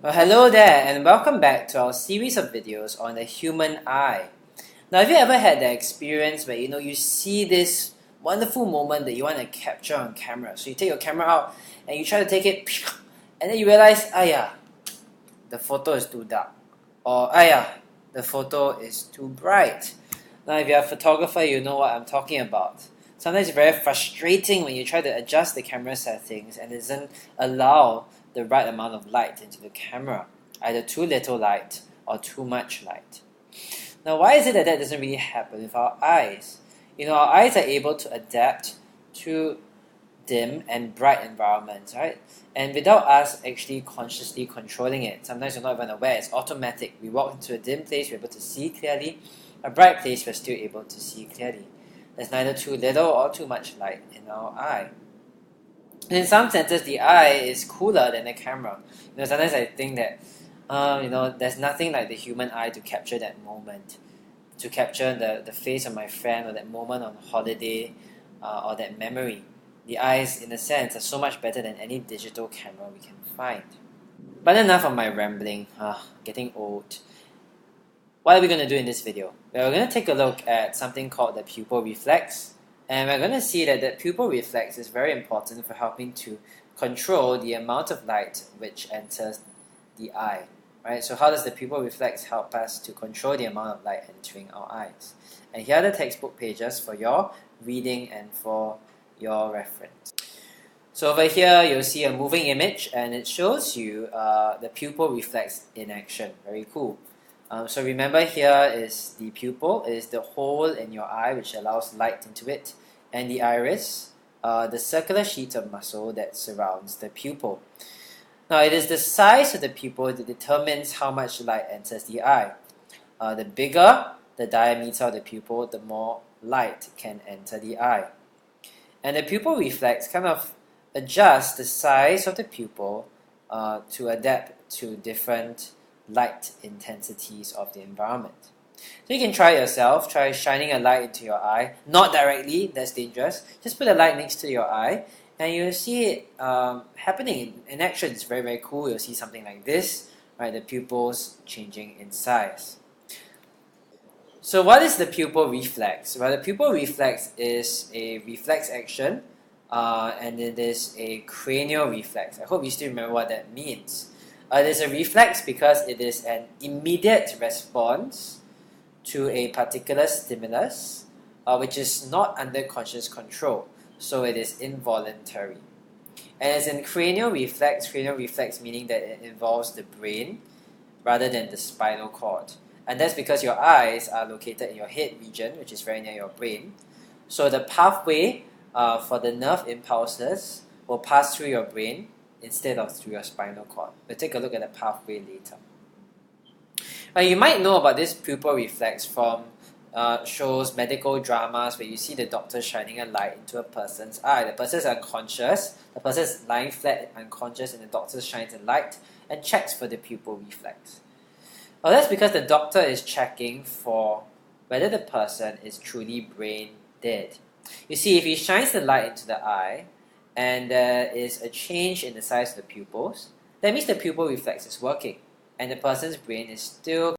Well, hello there and welcome back to our series of videos on the human eye. Now, have you ever had the experience where you see this wonderful moment that you want to capture on camera? So you take your camera out and you try to take it and then you realize, the photo is too dark, or the photo is too bright. Now, if you're a photographer, you know what I'm talking about. Sometimes it's very frustrating when you try to adjust the camera settings and it doesn't allow the right amount of light into the camera, either too little light or too much light. Now, why is it that doesn't really happen with our eyes? Our eyes are able to adapt to dim and bright environments, right? And without us actually consciously controlling it, sometimes we're not even aware, it's automatic. We walk into a dim place, we're able to see clearly. A bright place, we're still able to see clearly. There's neither too little or too much light in our eye. And in some senses, the eye is cooler than the camera. Sometimes I think that, there's nothing like the human eye to capture that moment, to capture the face of my friend or that moment on holiday or that memory. The eyes, in a sense, are so much better than any digital camera we can find. But enough of my rambling, getting old. What are we going to do in this video? We're going to take a look at something called the pupil reflex. And we're going to see that the pupil reflex is very important for helping to control the amount of light which enters the eye. Right? So how does the pupil reflex help us to control the amount of light entering our eyes? And here are the textbook pages for your reading and for your reference. So over here you'll see a moving image and it shows you the pupil reflex in action. Very cool. So remember, here is the pupil. It is the hole in your eye which allows light into it, and the iris, the circular sheet of muscle that surrounds the pupil. Now, it is the size of the pupil that determines how much light enters the eye. The bigger the diameter of the pupil, the more light can enter the eye. And the pupil reflex kind of adjusts the size of the pupil to adapt to different light intensities of the environment. So you can try it yourself. Try shining a light into your eye. Not directly, that's dangerous. Just put a light next to your eye and you'll see it happening in action. It's very, very cool. You'll see something like this, right? The pupils changing in size. So what is the pupil reflex? Well, the pupil reflex is a reflex action and it is a cranial reflex. I hope you still remember what that means. It is a reflex because it is an immediate response to a particular stimulus which is not under conscious control, so it is involuntary. And as in cranial reflex meaning that it involves the brain rather than the spinal cord. And that's because your eyes are located in your head region, which is very near your brain. So the pathway for the nerve impulses will pass through your brain instead of through your spinal cord. We'll take a look at the pathway later. Now, you might know about this pupil reflex from shows, medical dramas, where you see the doctor shining a light into a person's eye. The person is unconscious, the person is lying flat unconscious, and the doctor shines a light and checks for the pupil reflex. Well, that's because the doctor is checking for whether the person is truly brain dead. You see, if he shines the light into the eye, and there is a change in the size of the pupils, that means the pupil reflex is working and the person's brain is still